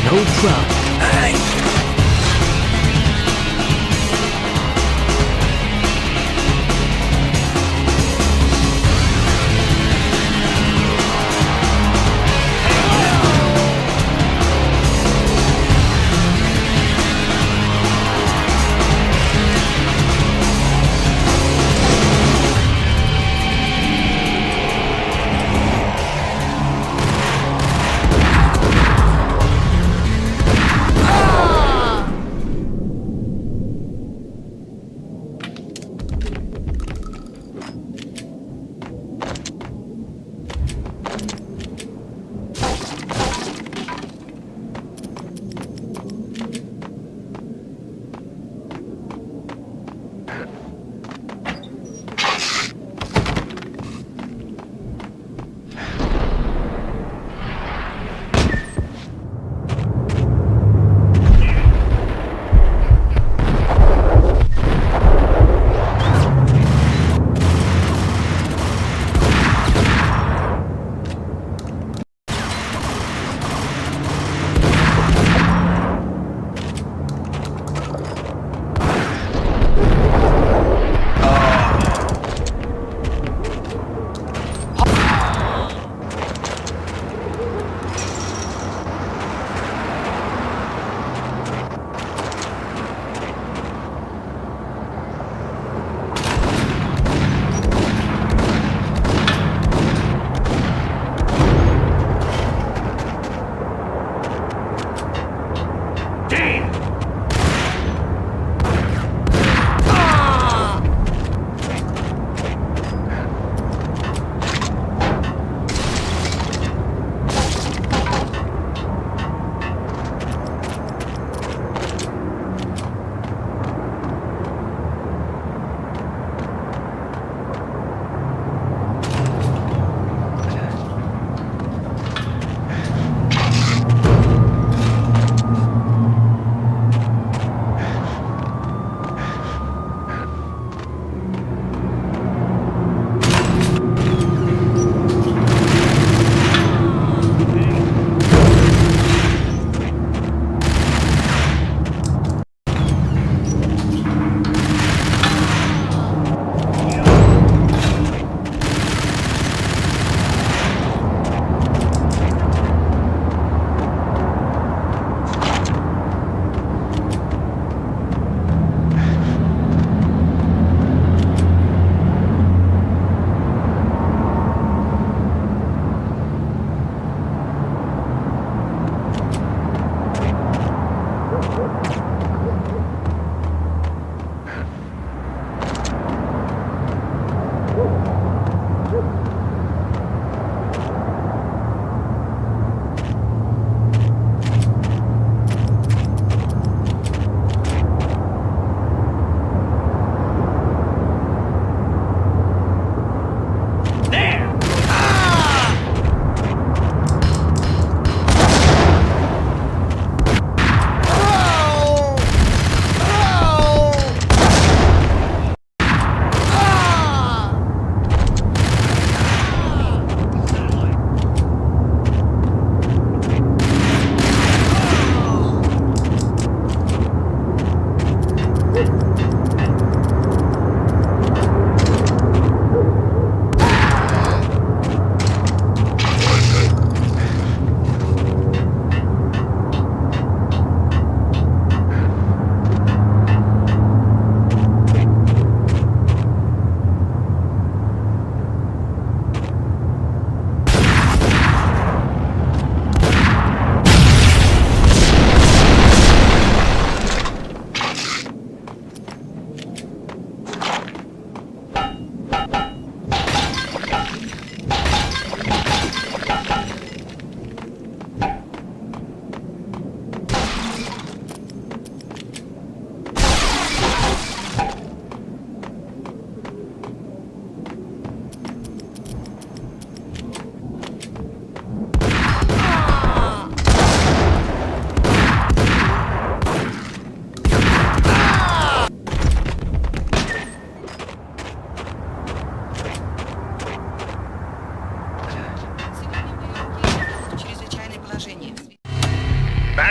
No problem.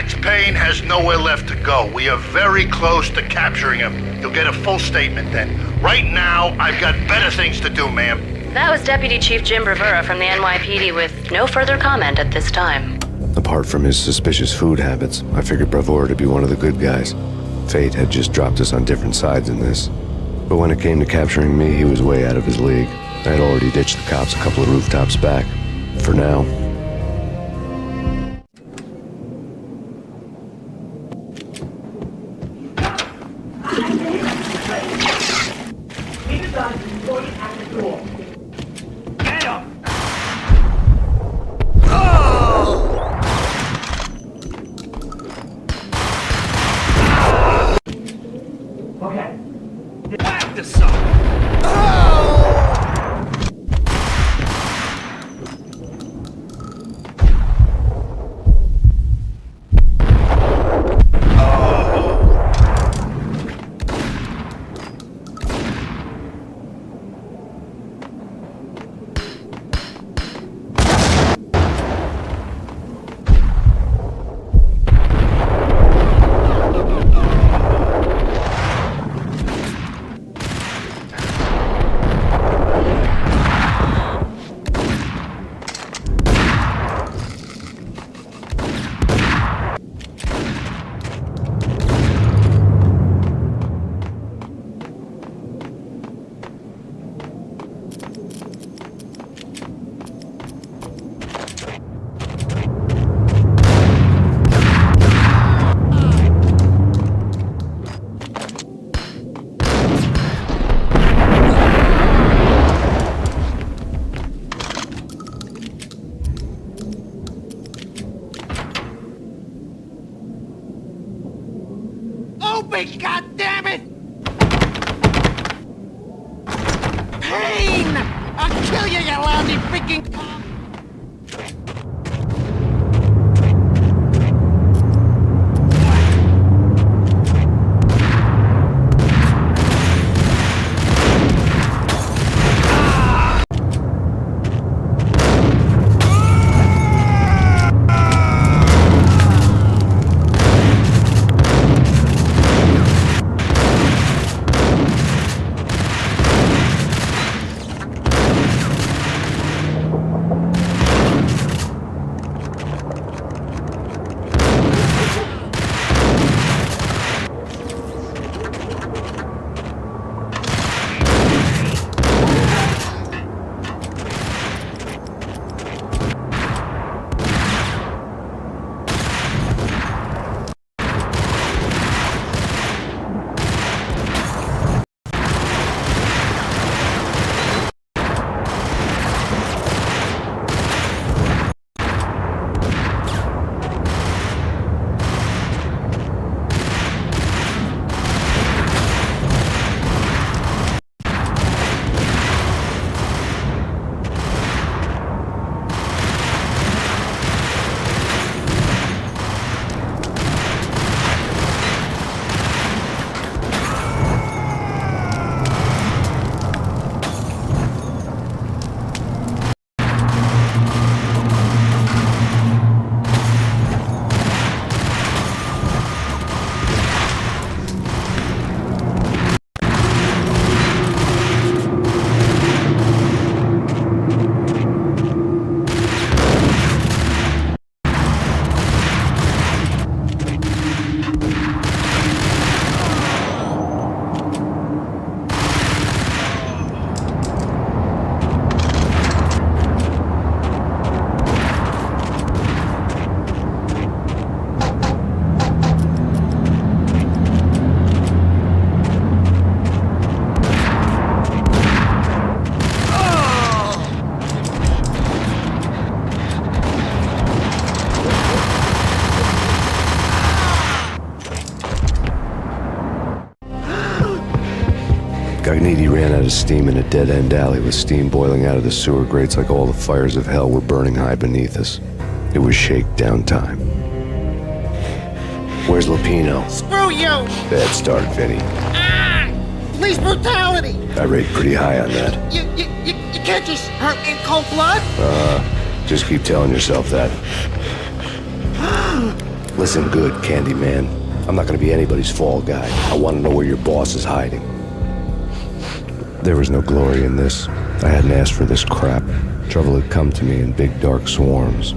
Max Payne has nowhere left to go. We are very close to capturing him. You'll get a full statement then. Right now, I've got better things to do, ma'am. That was Deputy Chief Jim Bravura from the NYPD with no further comment at this time. Apart from his suspicious food habits, I figured Bravura to be one of the good guys. Fate had just dropped us on different sides in this. But when it came to capturing me, he was way out of his league. I had already ditched the cops a couple of rooftops back. For now. God damn it! Payne! I'll kill you, you lousy freaking cop! Gognitti ran out of steam in a dead-end alley with steam boiling out of the sewer grates like all the fires of hell were burning high beneath us. It was shakedown time. Where's Lupino? Screw you! Bad start, Vinny. Police brutality! I rate pretty high on that. You can't just hurt in cold blood? Just keep telling yourself that. Listen good, Candyman. I'm not gonna be anybody's fall guy. I wanna know where your boss is hiding. There was no glory in this. I hadn't asked for this crap. Trouble had come to me in big dark swarms.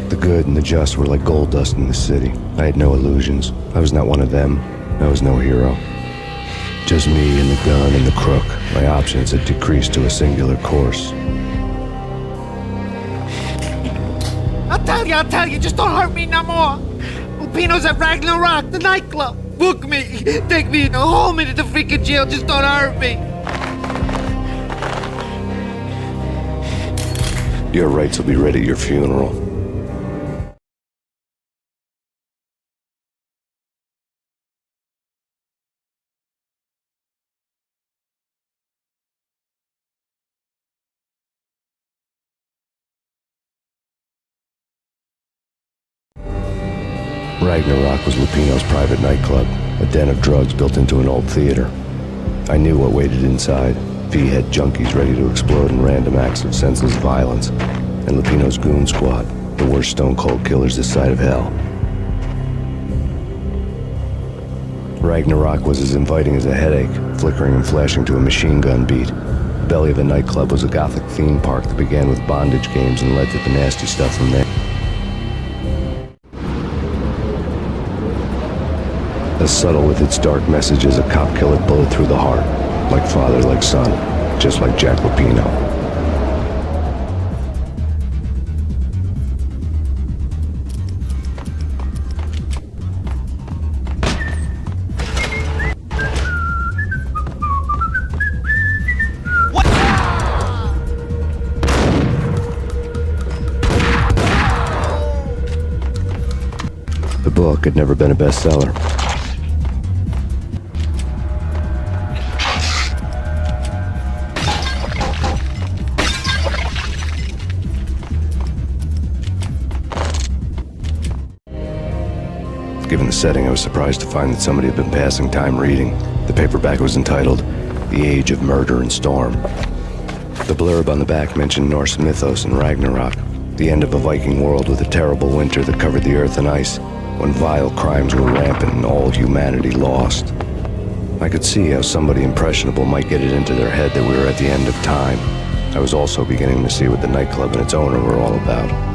The good and the just were like gold dust in the city. I had no illusions. I was not one of them. I was no hero. Just me and the gun and the crook. My options had decreased to a singular course. I'll tell you, just don't hurt me no more. Lupino's at Ragnarok, the nightclub. Book me, take me in the whole minute to freaking jail, just don't hurt me. Your rights will be read at your funeral. Ragnarok was Lupino's private nightclub, a den of drugs built into an old theater. I knew what waited inside. V-head junkies ready to explode in random acts of senseless violence, and Lupino's goon squad, the worst stone-cold killers this side of hell. Ragnarok was as inviting as a headache, flickering and flashing to a machine gun beat. The belly of the nightclub was a gothic theme park that began with bondage games and led to the nasty stuff from there. As subtle with its dark message as a cop killer bullet through the heart. Like father, like son, just like Jack Lupino. The book had never been a bestseller. Given the setting, I was surprised to find that somebody had been passing time reading. The paperback was entitled, The Age of Murder and Storm. The blurb on the back mentioned Norse mythos and Ragnarok, the end of a Viking world with a terrible winter that covered the earth in ice, when vile crimes were rampant and all humanity lost. I could see how somebody impressionable might get it into their head that we were at the end of time. I was also beginning to see what the nightclub and its owner were all about.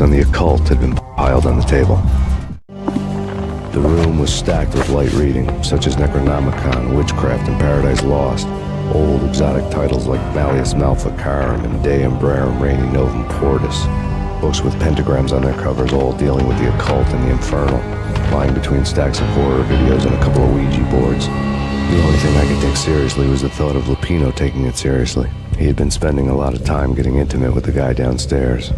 On the occult had been piled on the table. The room was stacked with light reading, such as Necronomicon, Witchcraft, and Paradise Lost. Old exotic titles like Malleus Maleficarum and De Umbrarum Reini Novum Portus. Books with pentagrams on their covers, all dealing with the occult and the infernal, lying between stacks of horror videos and a couple of Ouija boards. The only thing I could take seriously was the thought of Lupino taking it seriously. He had been spending a lot of time getting intimate with the guy downstairs.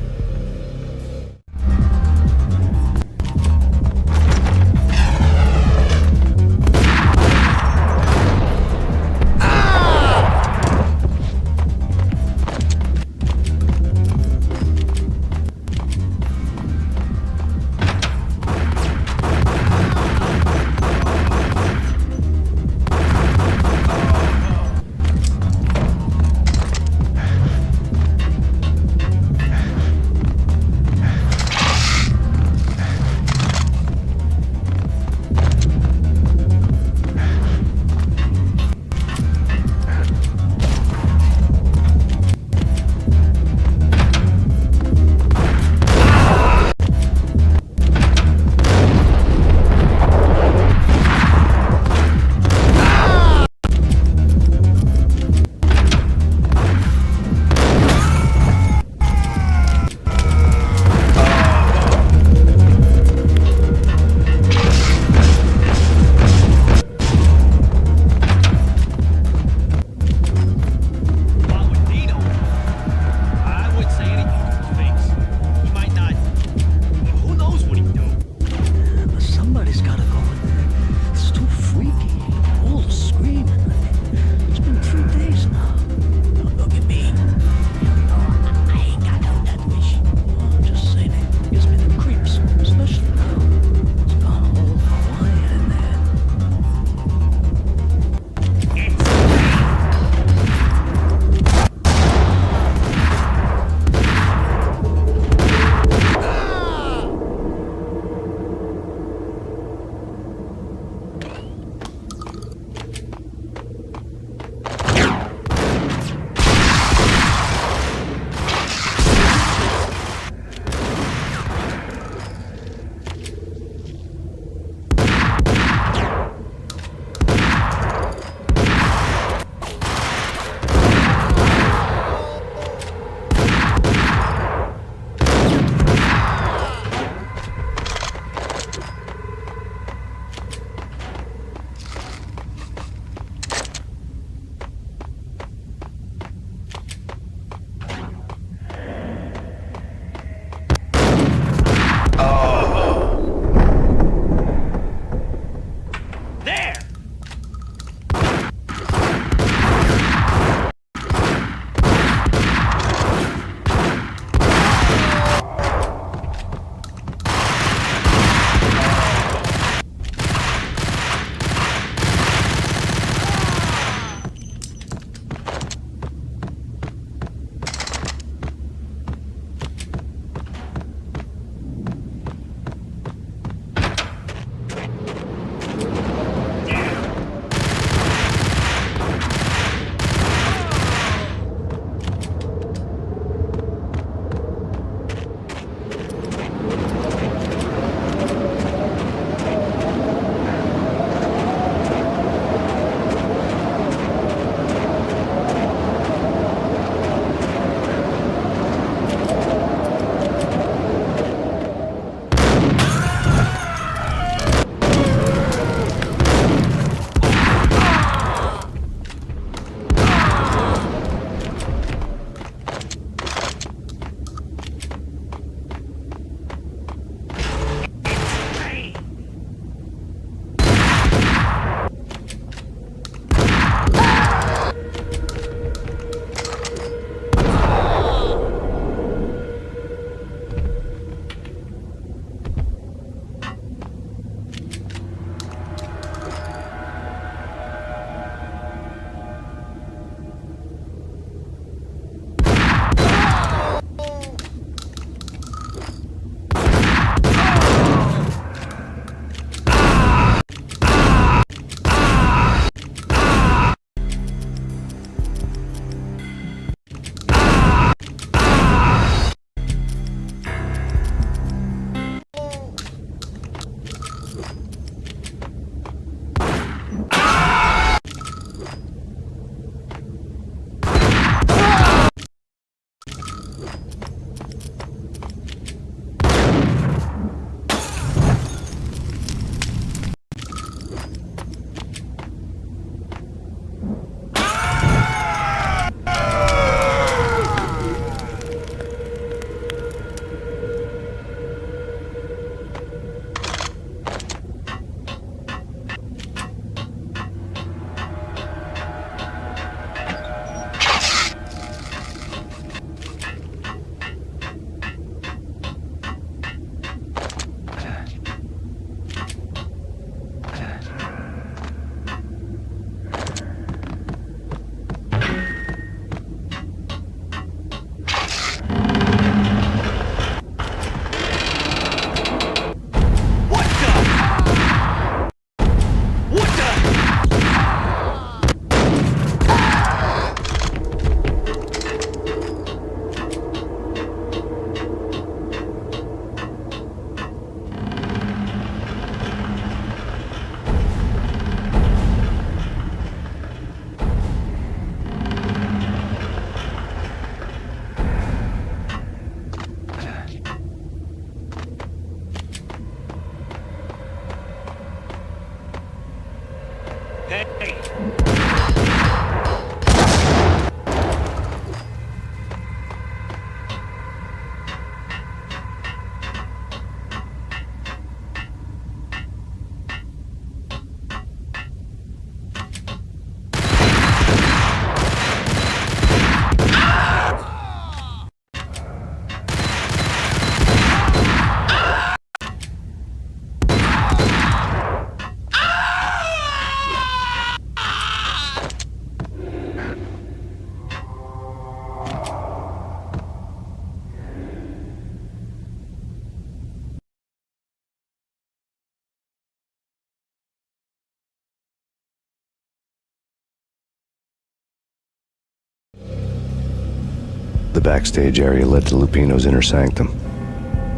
The backstage area led to Lupino's inner sanctum.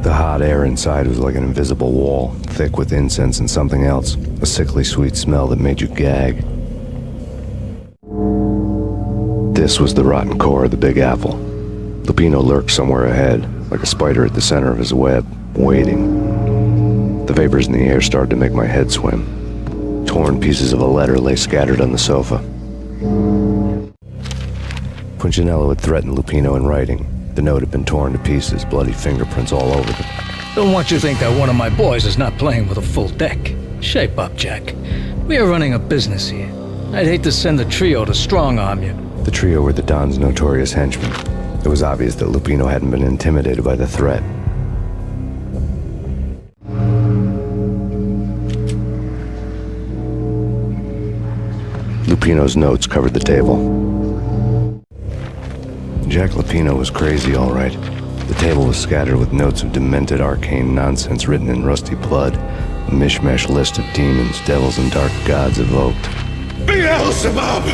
The hot air inside was like an invisible wall, thick with incense and something else, a sickly sweet smell that made you gag. This was the rotten core of the Big Apple. Lupino lurked somewhere ahead, like a spider at the center of his web, waiting. The vapors in the air started to make my head swim. Torn pieces of a letter lay scattered on the sofa. Punchinello had threatened Lupino in writing. The note had been torn to pieces, bloody fingerprints all over them. Don't want you to think that one of my boys is not playing with a full deck. Shape up, Jack. We are running a business here. I'd hate to send the trio to strong-arm you. The trio were the Don's notorious henchmen. It was obvious that Lupino hadn't been intimidated by the threat. Lupino's notes covered the table. Jack Lupino was crazy, all right. The table was scattered with notes of demented arcane nonsense written in rusty blood, a mishmash list of demons, devils, and dark gods evoked. Beelzebub,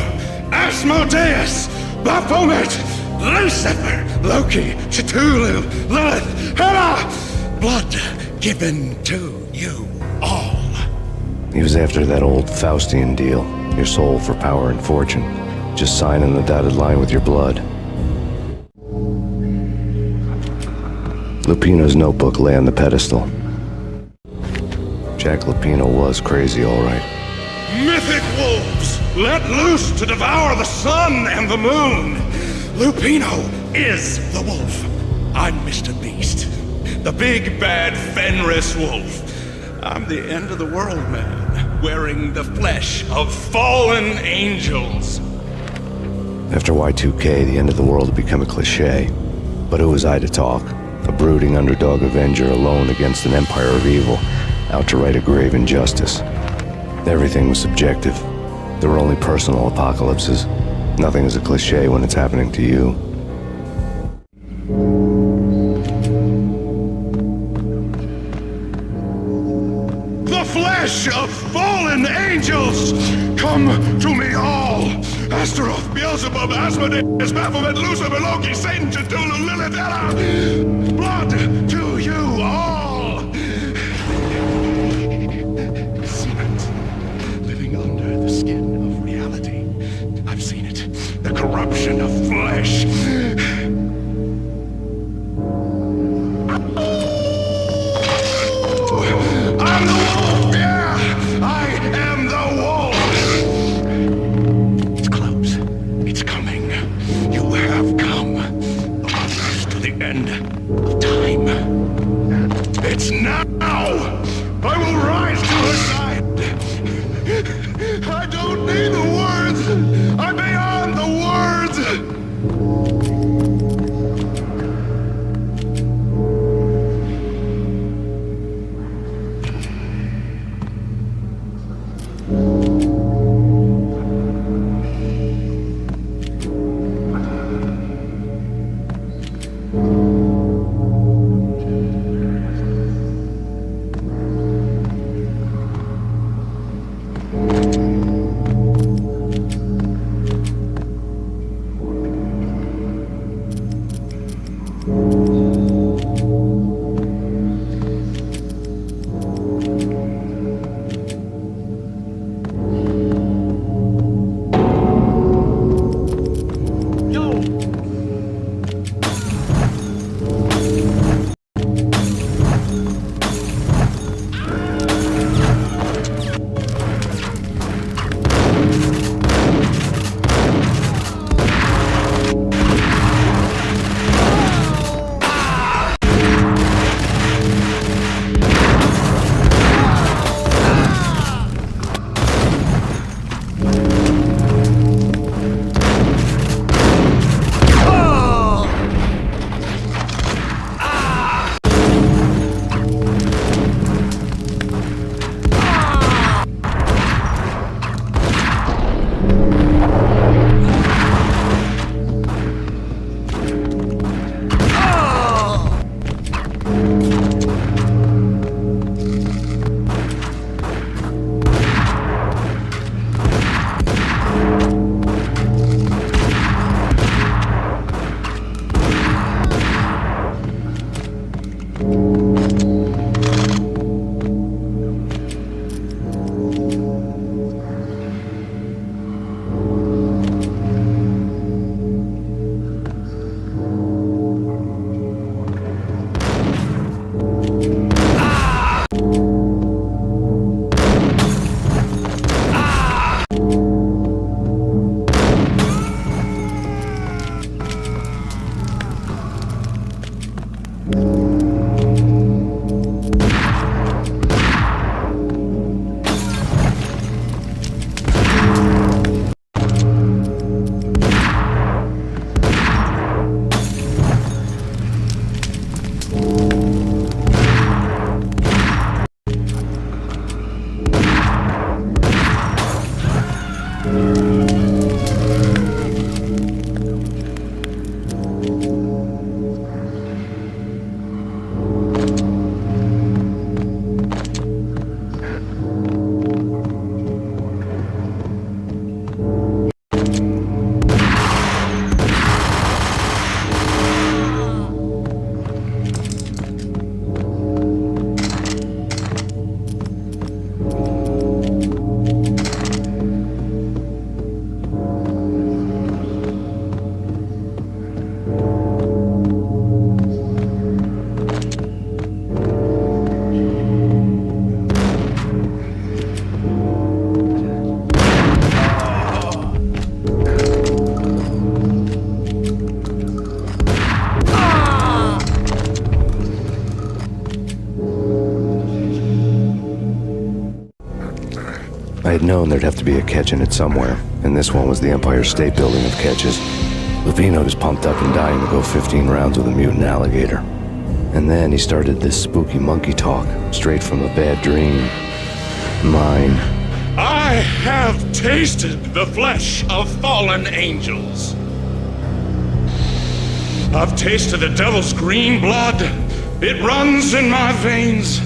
Asmodeus, Baphomet, Lucifer, Loki, Cthulhu, Lilith, Hela, blood given to you all. He was after that old Faustian deal, your soul for power and fortune. Just sign on the dotted line with your blood. Lupino's notebook lay on the pedestal. Jack Lupino was crazy, all right. Mythic wolves, let loose to devour the sun and the moon. Lupino is the wolf. I'm Mr. Beast, the big bad Fenris wolf. I'm the end of the world man, wearing the flesh of fallen angels. After Y2K, the end of the world had become a cliche. But who was I to talk? A brooding underdog avenger alone against an empire of evil, out to right a grave injustice. Everything was subjective. There were only personal apocalypses. Nothing is a cliche when it's happening to you. The flesh of fallen angels, come to me all. Astaroth, Beelzebub, Asmodeus, Baphomet, Lucifer, Loki, Satan, Cthulhu, Lilith, Hela. Blood to you all. Cement, living under the skin of reality. I've seen it. The corruption of flesh. I'm the wolf, yeah! I am the wolf! It's close. It's coming. You have come. Almost to the end of time. It's now! I will rise to her side! I don't need the words! I'm beyond the words! I've known there'd have to be a catch in it somewhere, and this one was the Empire State Building of catches. Lupino was pumped up and dying to go 15 rounds with a mutant alligator. And then he started this spooky monkey talk, straight from a bad dream. Mine. I have tasted the flesh of fallen angels. I've tasted the devil's green blood. It runs in my veins.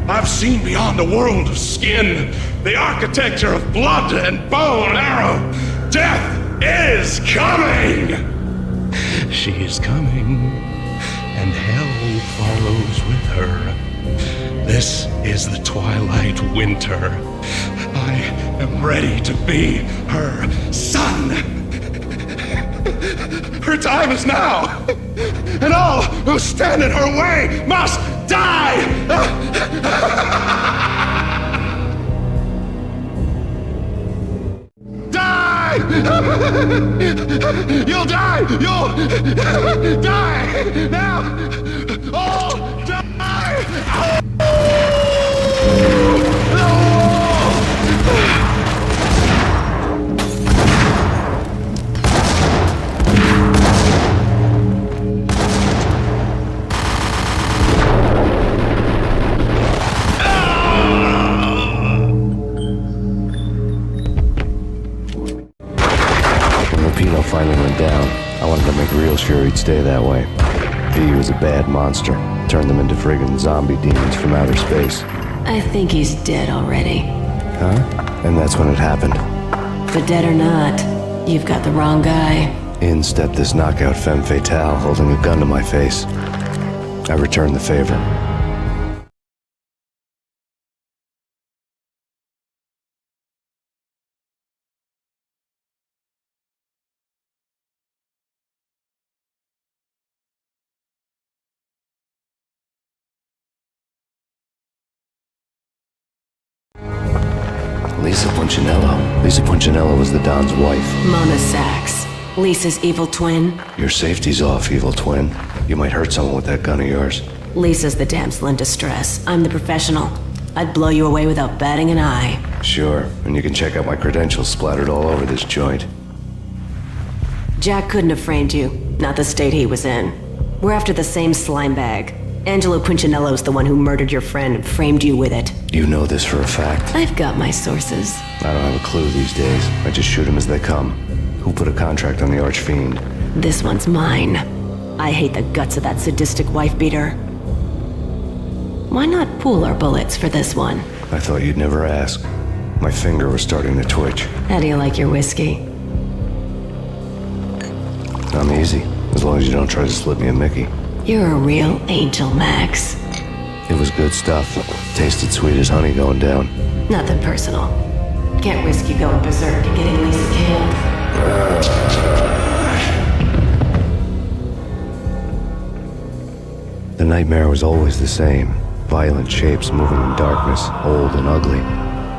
I've seen beyond the world of skin, the architecture of blood and bow and arrow. Death is coming! She is coming, and hell follows with her. This is the twilight winter. I am ready to be her son. Her time is now, and all who stand in her way must die! Die! You'll die! You'll die! Now! All die! Finally went down. I wanted to make real sure he'd stay that way. He was a bad monster. Turned them into friggin' zombie demons from outer space. I think he's dead already. Huh? And that's when it happened. But dead or not, you've got the wrong guy. In stepped this knockout femme fatale holding a gun to my face. I returned the favor. Lisa Punchinello was the Don's wife. Mona Sachs, Lisa's evil twin. Your safety's off, evil twin. You might hurt someone with that gun of yours. Lisa's the damsel in distress. I'm the professional. I'd blow you away without batting an eye. Sure, and you can check out my credentials splattered all over this joint. Jack couldn't have framed you, not the state he was in. We're after the same slime bag. Angelo Punchinello's the one who murdered your friend and framed you with it. You know this for a fact? I've got my sources. I don't have a clue these days. I just shoot them as they come. Who put a contract on the Archfiend? This one's mine. I hate the guts of that sadistic wife-beater. Why not pool our bullets for this one? I thought you'd never ask. My finger was starting to twitch. How do you like your whiskey? I'm easy, as long as you don't try to slip me a Mickey. You're a real angel, Max. It was good stuff. Tasted sweet as honey going down. Nothing personal. Can't risk you going berserk and getting Lisa killed. The nightmare was always the same. Violent shapes moving in darkness, old and ugly.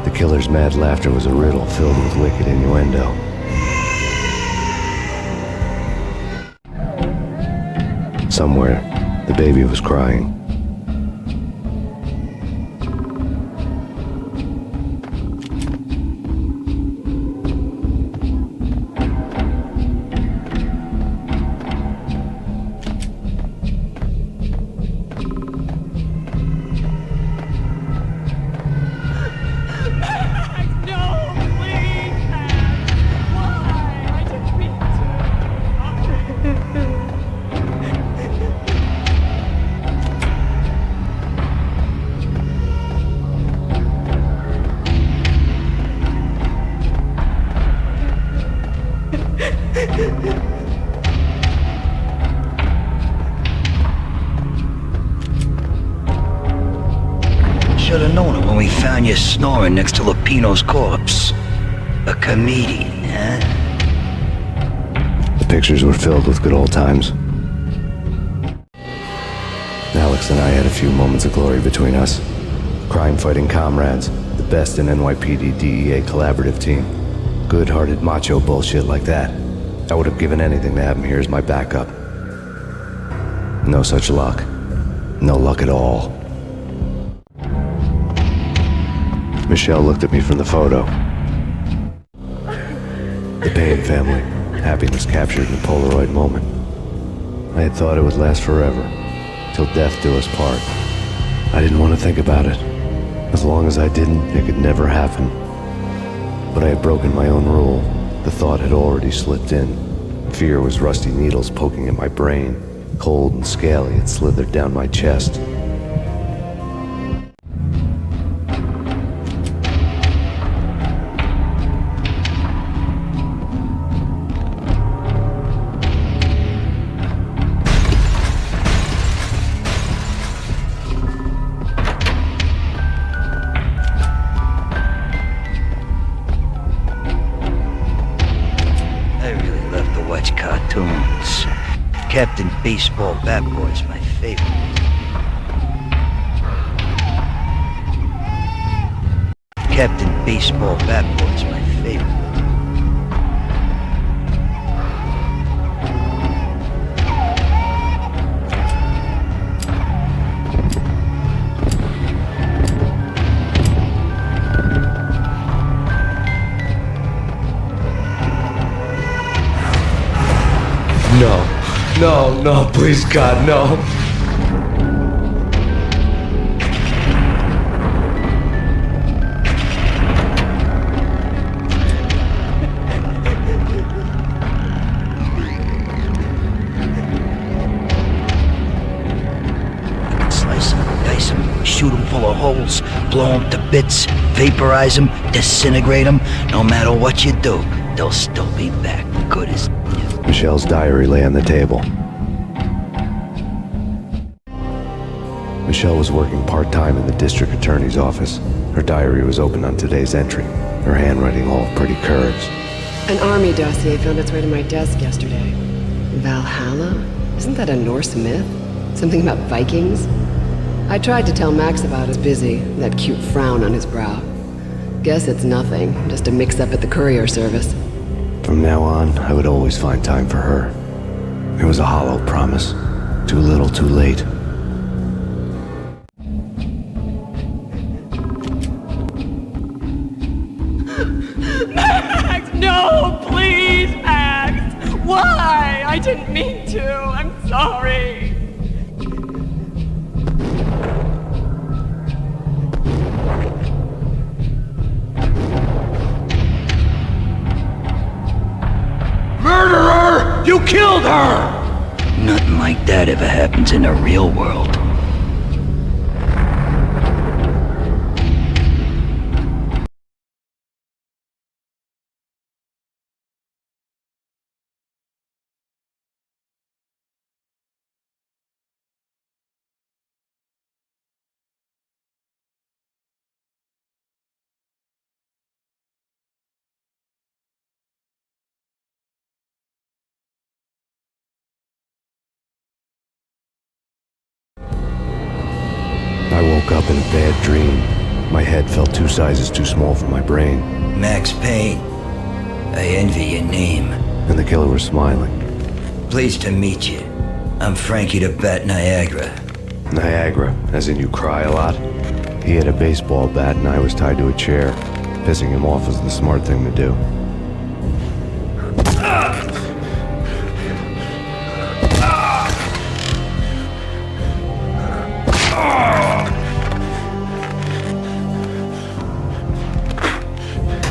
The killer's mad laughter was a riddle filled with wicked innuendo. Somewhere, the baby was crying. Should have known it when we found you snoring next to Lupino's corpse. A comedian, huh? The pictures were filled with good old times. Alex and I had a few moments of glory between us. Crime-fighting comrades, the best in NYPD DEA collaborative team. Good-hearted macho bullshit like that. I would have given anything to have him here as my backup. No such luck. No luck at all. Michelle looked at me from the photo. The Payne family. Happiness captured in a Polaroid moment. I had thought it would last forever, till death do us part. I didn't want to think about it. As long as I didn't, it could never happen. But I had broken my own rule. The thought had already slipped in. Fear was rusty needles poking at my brain. Cold and scaly, it slithered down my chest. Captain Baseball Bat Boy's my favorite. Captain Baseball Bat Boy's my favorite. No, please God, no. Slice them, dice them, shoot them full of holes, blow them to bits, vaporize them, disintegrate them. No matter what you do, they'll still be back good as new. Michelle's diary lay on the table. Michelle was working part-time in the district attorney's office. Her diary was open on today's entry, her handwriting all pretty curves. An army dossier found its way to my desk yesterday. Valhalla? Isn't that a Norse myth? Something about Vikings? I tried to tell Max about his busy, that cute frown on his brow. Guess it's nothing, just a mix-up at the courier service. From now on, I would always find time for her. It was a hollow promise. Too little, too late. Max, no, please, Max. Why? I didn't mean to. I'm sorry. Murderer! You killed her! Nothing like that ever happens in the real world. I woke up in a bad dream. My head felt 2 sizes too small for my brain. Max Payne. I envy your name. And the killer was smiling. Pleased to meet you. I'm Frankie the Bat Niagara. Niagara, as in you cry a lot. He had a baseball bat and I was tied to a chair. Pissing him off was the smart thing to do.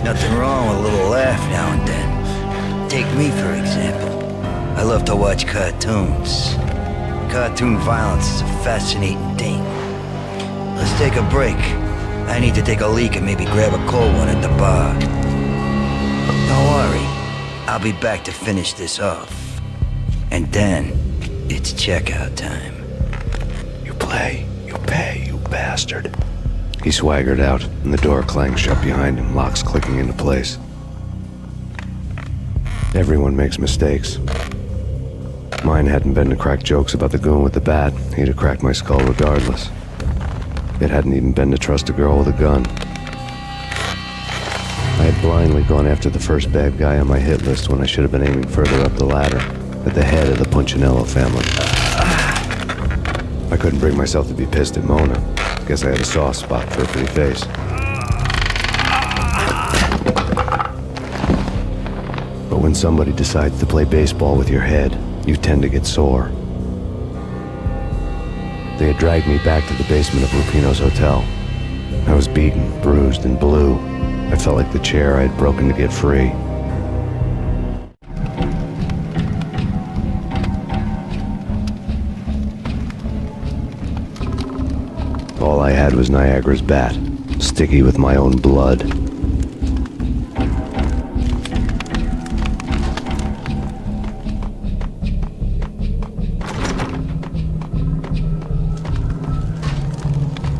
Nothing wrong with a little laugh now and then. Take me, for example. I love to watch cartoons. Cartoon violence is a fascinating thing. Let's take a break. I need to take a leak and maybe grab a cold one at the bar. Don't worry. I'll be back to finish this off. And then, it's checkout time. You play, you pay, you bastard. He swaggered out, and the door clanged shut behind him, locks clicking into place. Everyone makes mistakes. Mine hadn't been to crack jokes about the goon with the bat. He'd have cracked my skull regardless. It hadn't even been to trust a girl with a gun. I had blindly gone after the first bad guy on my hit list when I should have been aiming further up the ladder, at the head of the Punchinello family. I couldn't bring myself to be pissed at Mona. Guess I had a soft spot for her pretty face. When somebody decides to play baseball with your head, you tend to get sore. They had dragged me back to the basement of Lupino's hotel. I was beaten, bruised, and blue. I felt like the chair I had broken to get free. All I had was Niagara's bat, sticky with my own blood.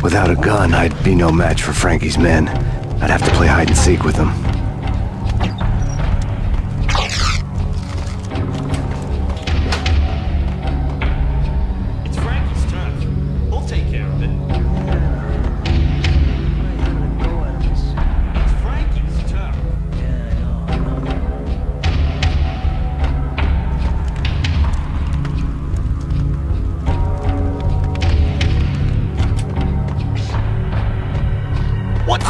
Without a gun, I'd be no match for Frankie's men. I'd have to play hide and seek with them. It's Frankie's turn. We'll take care of it. It's Frankie's turn. What?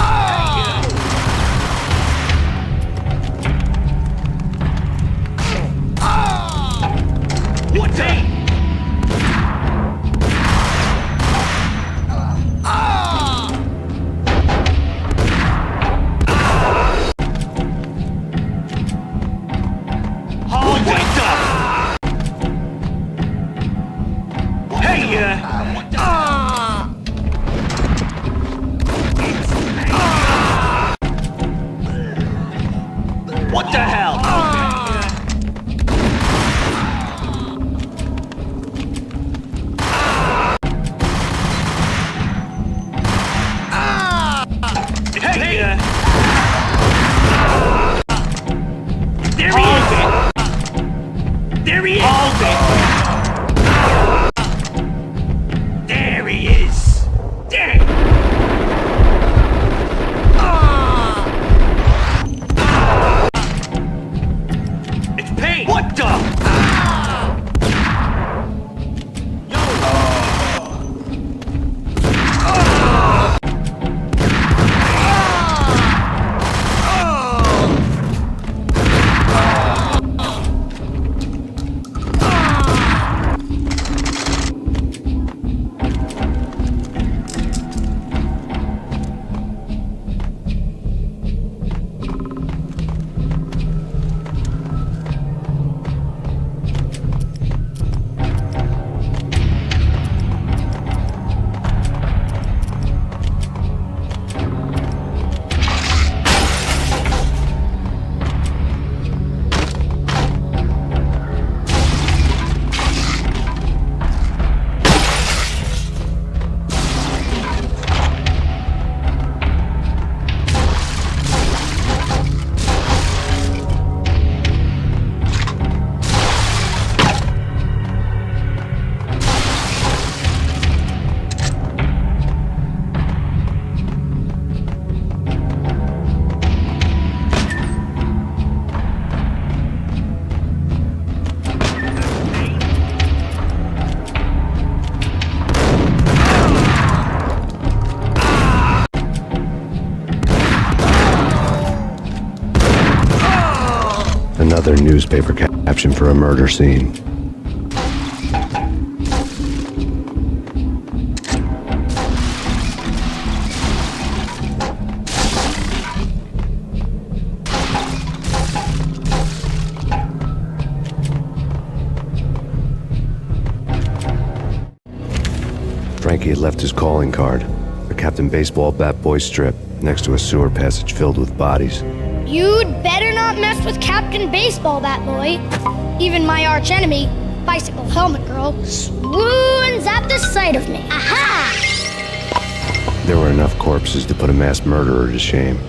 What Payne? Hold it up! Hey, what the hell? Hey, there he is! There he is! There he is! Damn! It's Payne! What the? Another newspaper caption for a murder scene. Frankie had left his calling card, a Captain Baseball bat boy strip, next to a sewer passage filled with bodies. You'd better not mess with Captain Baseball Bat Boy. Even my archenemy, Bicycle Helmet Girl, swoons at the sight of me. Aha! There were enough corpses to put a mass murderer to shame.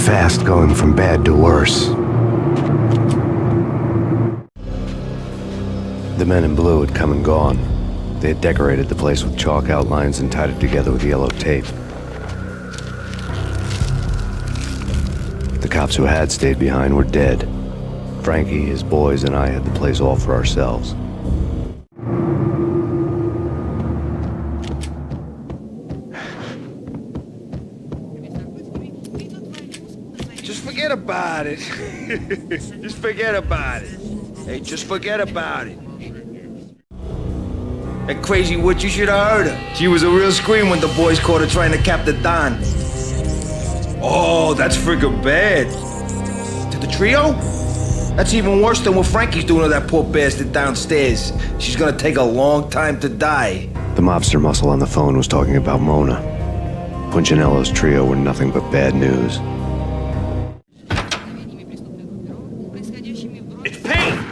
fast going from bad to worse. The men in blue had come and gone. They had decorated the place with chalk outlines and tied it together with yellow tape. The cops who had stayed behind were dead. Frankie, his boys, and I had the place all for ourselves. Just forget about it. Just forget about it. Hey, just forget about it. That crazy witch, you should have heard her. She was a real scream when the boys caught her trying to cap the Don. Oh, that's friggin' bad. To the trio? That's even worse than what Frankie's doing to that poor bastard downstairs. She's gonna take a long time to die. The mobster muscle on the phone was talking about Mona. Punchinello's trio were nothing but bad news. It's Payne!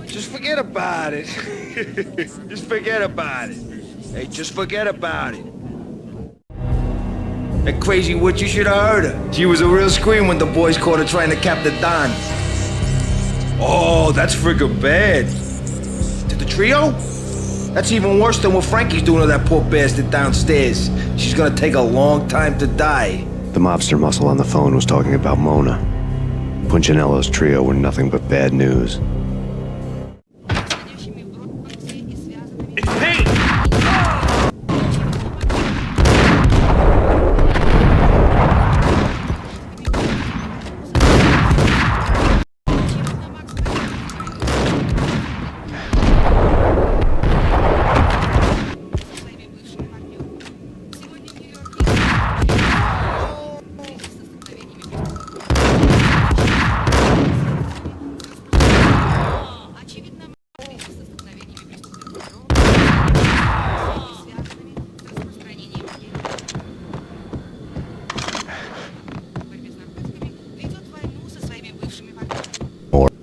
Just forget about it. Just forget about it. Hey, just forget about it. That crazy witch, you should have heard her. She was a real scream when the boys caught her trying to cap the Don. Oh, that's friggin' bad. To the trio? That's even worse than what Frankie's doing to that poor bastard downstairs. She's gonna take a long time to die. The mobster muscle on the phone was talking about Mona. Punchinello's trio were nothing but bad news. It's Payne!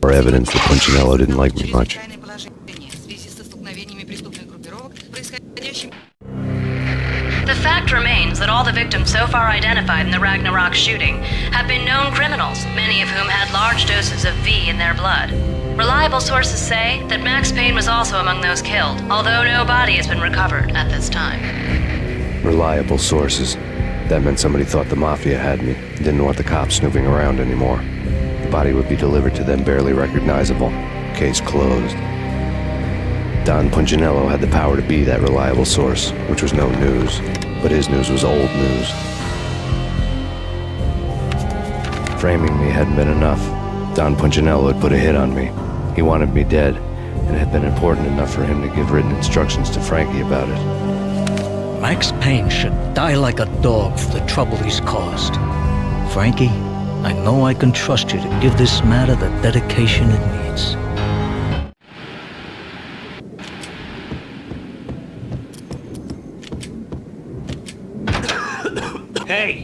More evidence that Punchinello didn't like me much. The fact remains that all the victims so far identified in the Ragnarok shooting have been known criminals, many of whom had large doses of V in their blood. Reliable sources say that Max Payne was also among those killed, although no body has been recovered at this time. Reliable sources. That meant somebody thought the Mafia had me, didn't want the cops snooping around anymore. The body would be delivered to them barely recognizable. Case closed. Don Punchinello had the power to be that reliable source, which was no news. But his news was old news. Framing me hadn't been enough. Don Punchinello had put a hit on me. He wanted me dead, and it had been important enough for him to give written instructions to Frankie about it. Max Payne should die like a dog for the trouble he's caused. Frankie, I know I can trust you to give this matter the dedication it needs. Hey!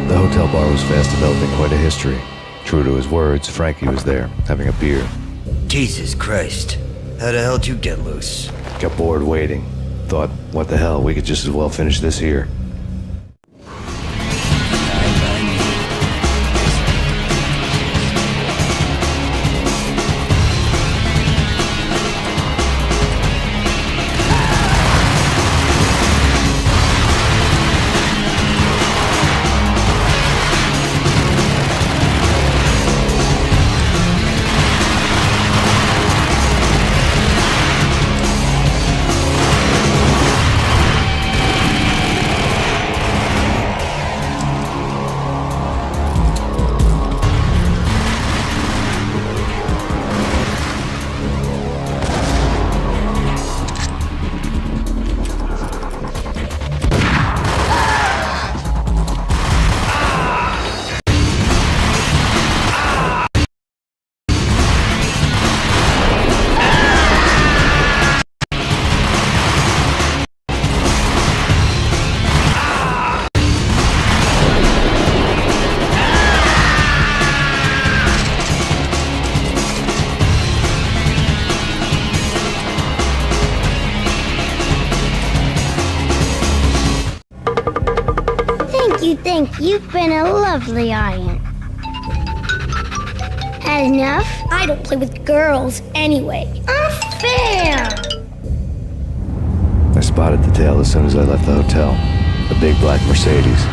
The hotel bar was fast developing quite a history. True to his words, Frankie was there, having a beer. Jesus Christ. How the hell did you get loose? Got bored waiting. Thought, what the hell, we could just as well finish this here. You think you've been a lovely aunt. Had enough? I don't play with girls anyway. Unfair! I spotted the tail as soon as I left the hotel. A big black Mercedes.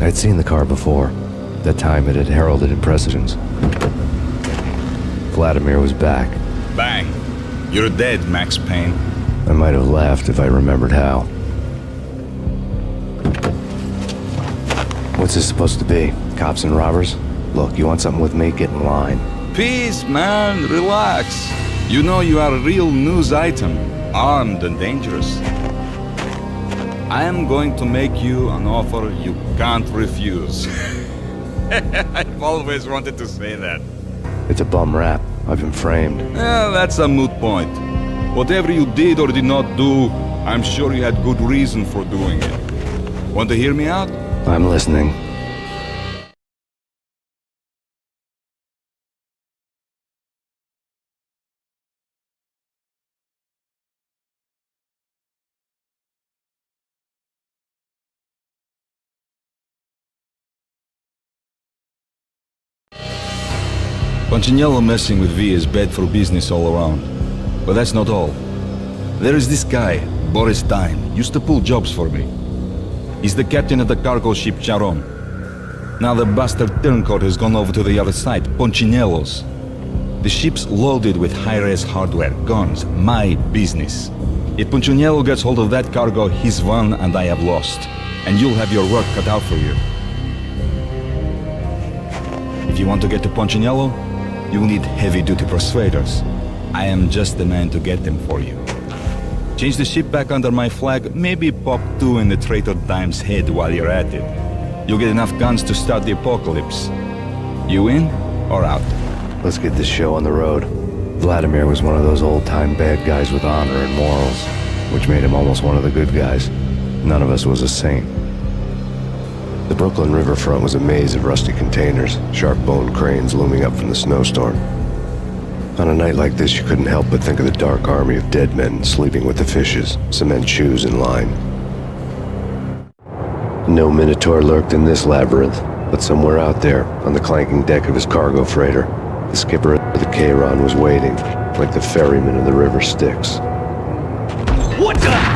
I'd seen the car before. That time it had heralded in precedence. Vladimir was back. Bang. You're dead, Max Payne. I might have laughed if I remembered how. What's this supposed to be? Cops and robbers? Look, you want something with me? Get in line. Peace, man. Relax. You know you are a real news item. Armed and dangerous. I am going to make you an offer you can't refuse. I've always wanted to say that. It's a bum rap. I've been framed. That's a moot point. Whatever you did or did not do, I'm sure you had good reason for doing it. Want to hear me out? I'm listening. Punchinello messing with V is bad for business all around. But that's not all. There is this guy, Boris Dime, used to pull jobs for me. He's the captain of the cargo ship Charon. Now the bastard turncoat has gone over to the other side, Punchinello's. The ship's loaded with high-res hardware, guns, my business. If Punchinello gets hold of that cargo, he's won and I have lost. And you'll have your work cut out for you. If you want to get to Punchinello, you'll need heavy-duty persuaders. I am just the man to get them for you. Change the ship back under my flag, maybe pop 2 in the traitor Dime's head while you're at it. You'll get enough guns to start the apocalypse. You in or out? Let's get this show on the road. Vladimir was one of those old-time bad guys with honor and morals, which made him almost one of the good guys. None of us was a saint. The Brooklyn riverfront was a maze of rusty containers, sharp-boned cranes looming up from the snowstorm. On a night like this, you couldn't help but think of the dark army of dead men sleeping with the fishes, cement shoes in line. No Minotaur lurked in this labyrinth, but somewhere out there, on the clanking deck of his cargo freighter, the skipper of the Chiron was waiting, like the ferryman of the river Styx. What the?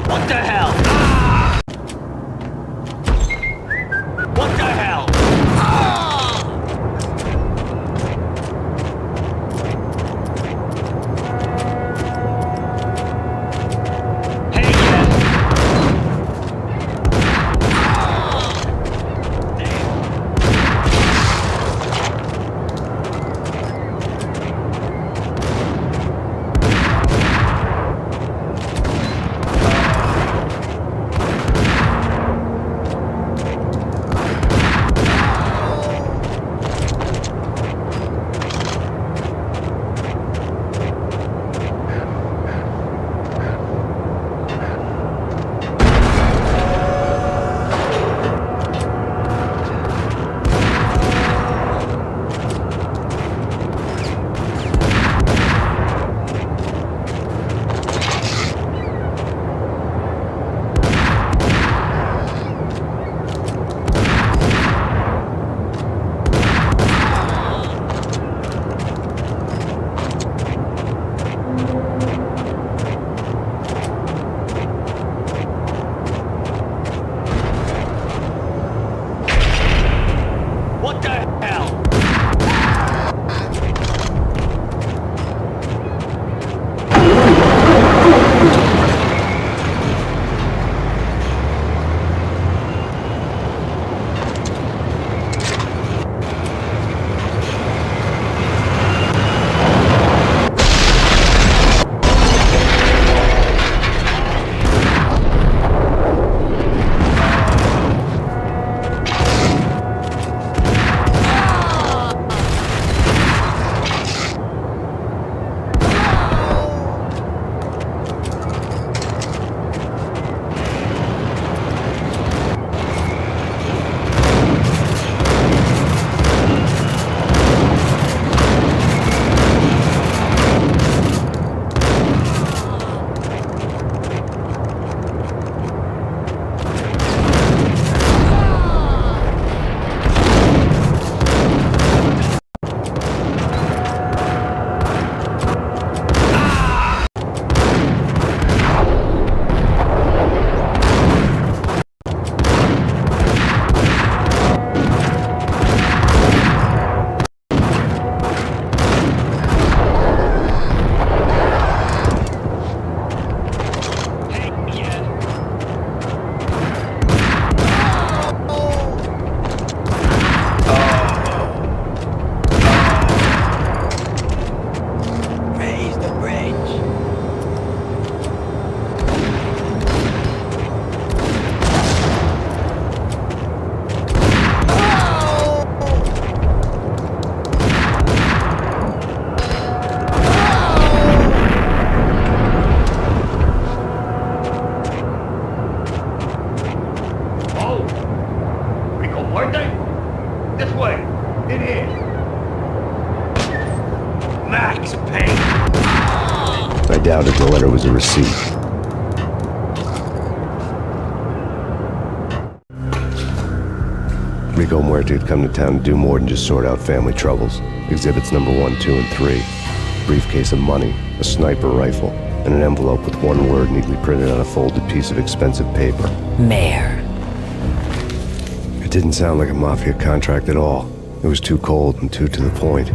What the hell? Ah! What the hell? I doubted the letter was a receipt. Rico Muerte had come to town to do more than just sort out family troubles. Exhibits number 1, 2, and 3. Briefcase of money, a sniper rifle, and an envelope with one word neatly printed on a folded piece of expensive paper. Mayor. It didn't sound like a mafia contract at all. It was too cold and too to the point.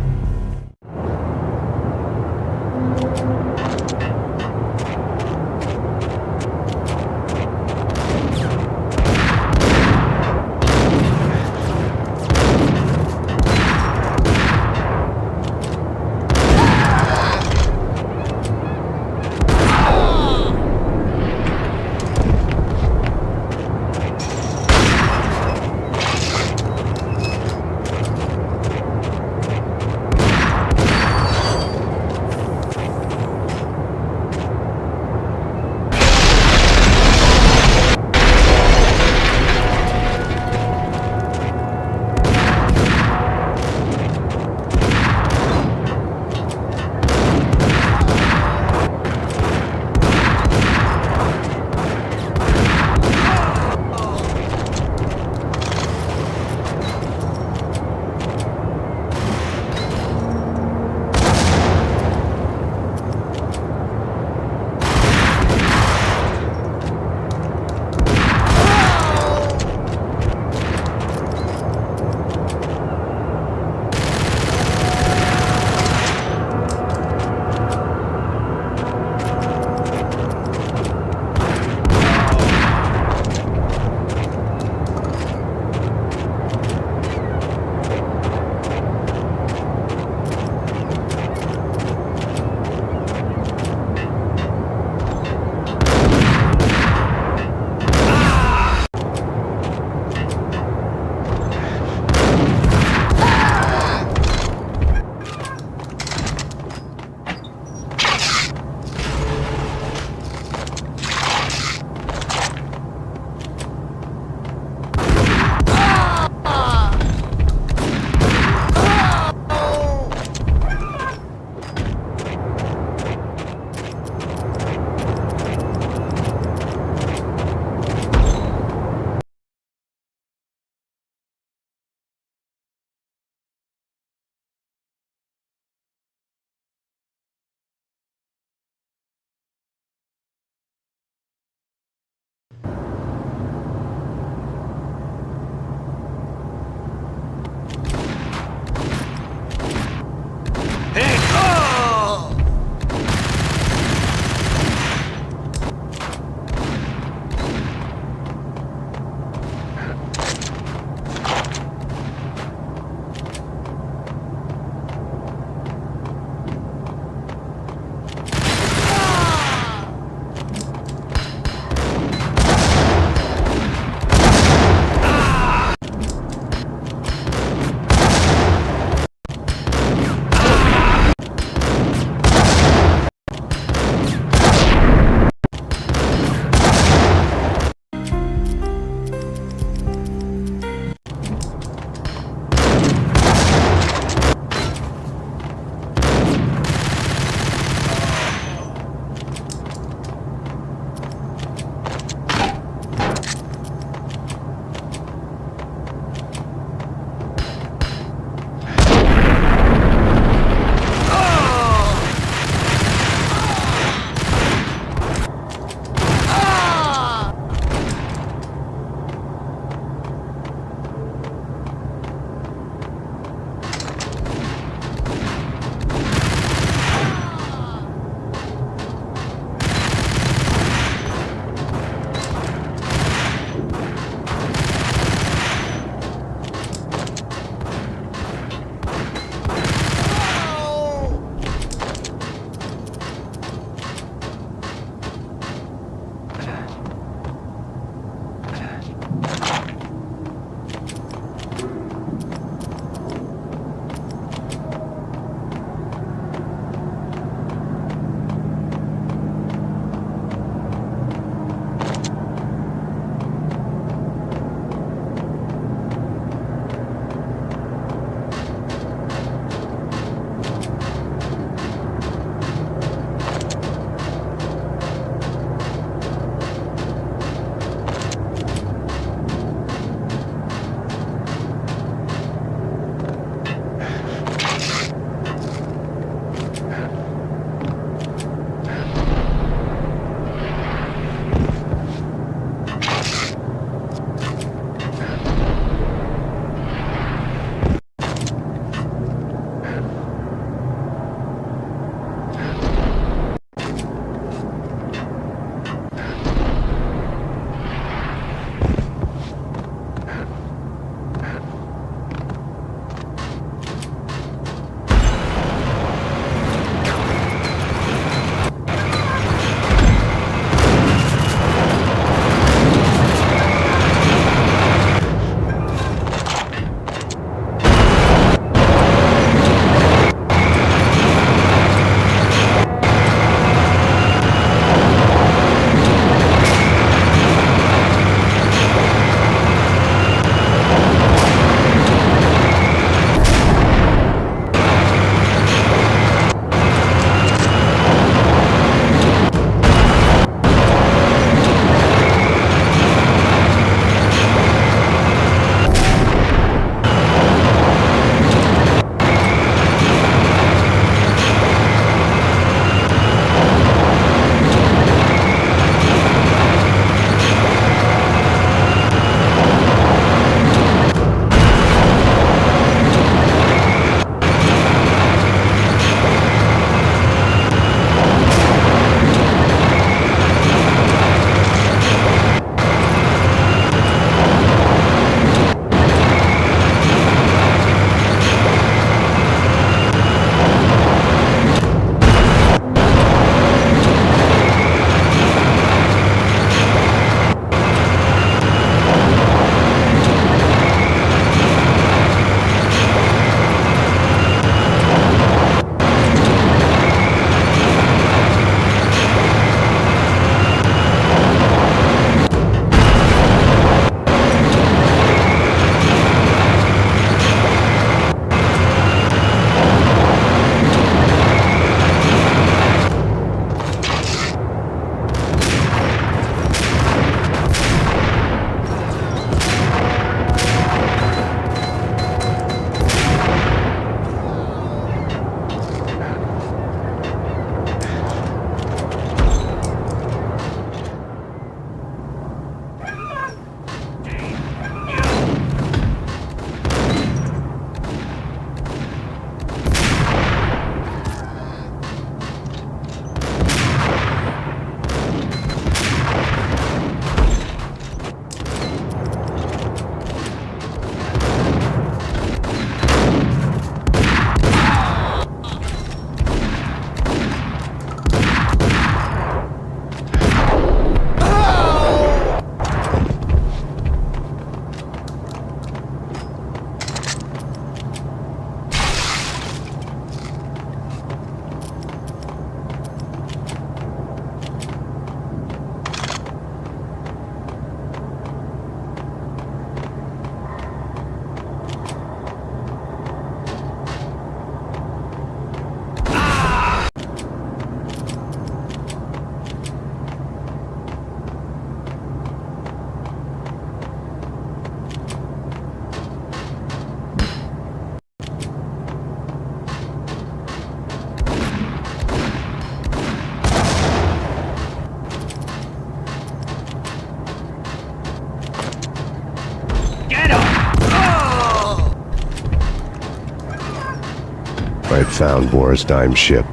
found Boris Dime's ship.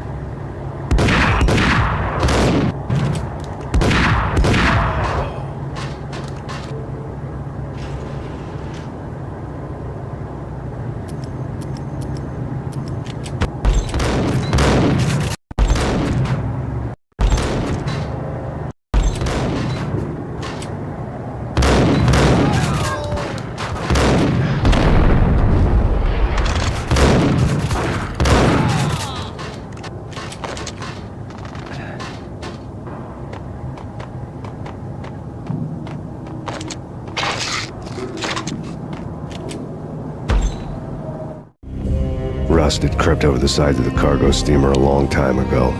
Rust had crept over the sides of the cargo steamer a long time ago.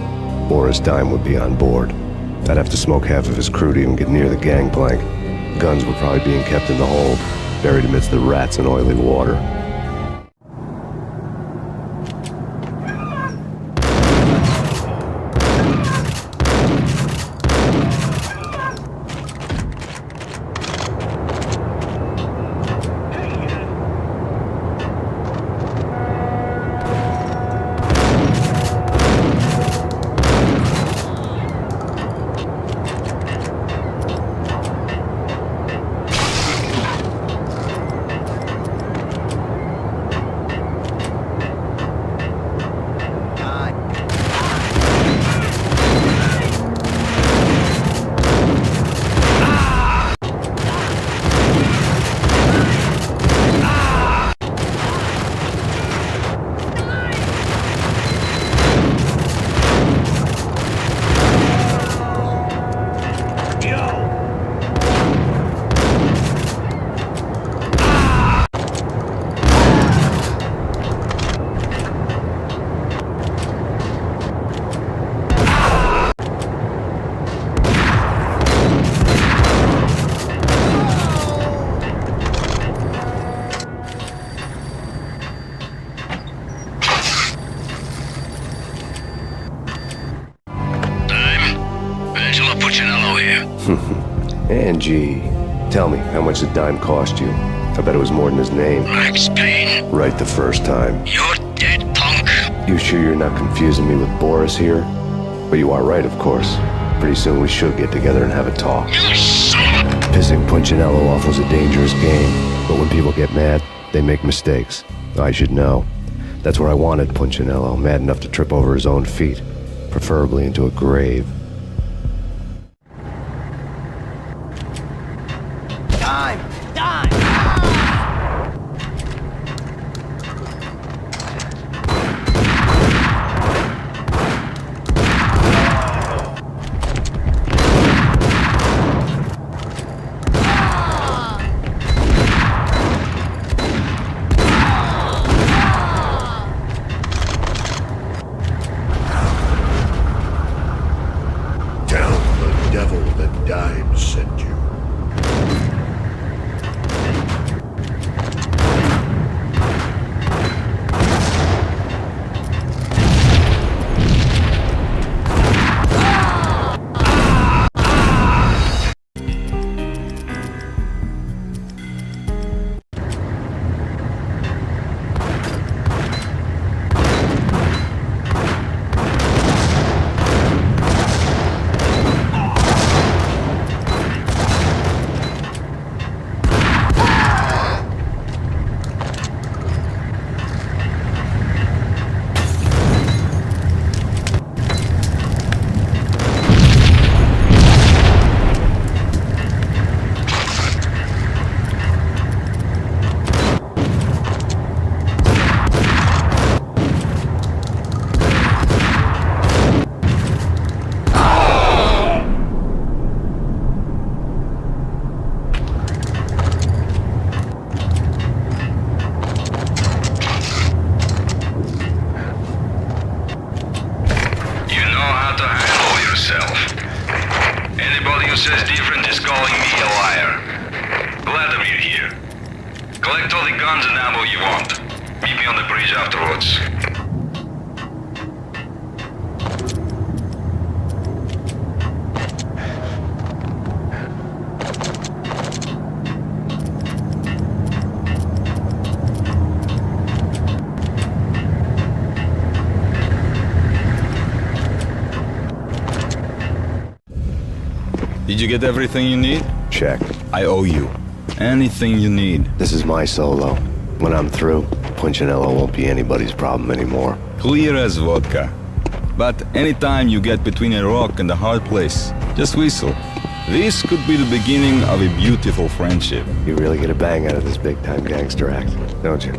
Boris Dime would be on board. I'd have to smoke half of his crew to even get near the gangplank. Guns were probably being kept in the hold, buried amidst the rats and oily water. Angie, tell me, how much did Dime cost you? I bet it was more than his name. Max Payne. Right the first time. You're dead, punk. You sure you're not confusing me with Boris here? But you are right, of course. Pretty soon we should get together and have a talk. You son of a... Pissing Punchinello off was a dangerous game, but when people get mad, they make mistakes. I should know. That's where I wanted Punchinello, mad enough to trip over his own feet, preferably into a grave. Collect all the guns and ammo you want. Meet me on the bridge afterwards. Did you get everything you need? Check. I owe you. Anything you need. This is my solo. When I'm through, Punchinello won't be anybody's problem anymore. Clear as vodka. But anytime you get between a rock and a hard place, just whistle. This could be the beginning of a beautiful friendship. You really get a bang out of this big-time gangster act, don't you?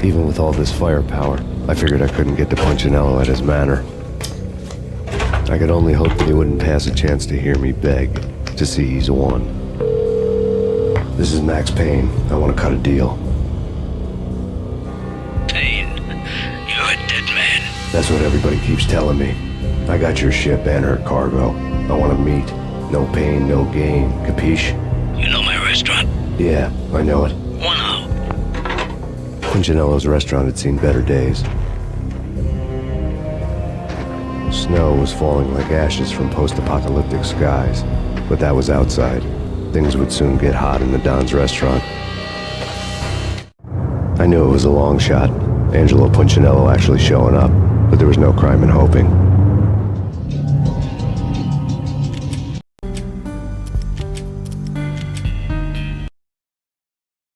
Even with all this firepower, I figured I couldn't get to Punchinello at his manor. I could only hope that he wouldn't pass a chance to hear me beg to see he's won. This is Max Payne. I want to cut a deal. Payne, you're a dead man. That's what everybody keeps telling me. I got your ship and her cargo. I want to meet. No pain, no gain. Capiche? You know my restaurant? Yeah, I know it. One out. Punchinello's restaurant had seen better days. Snow was falling like ashes from post-apocalyptic skies, but that was outside. Things would soon get hot in the Don's restaurant. I knew it was a long shot, Angelo Punchinello actually showing up, but there was no crime in hoping.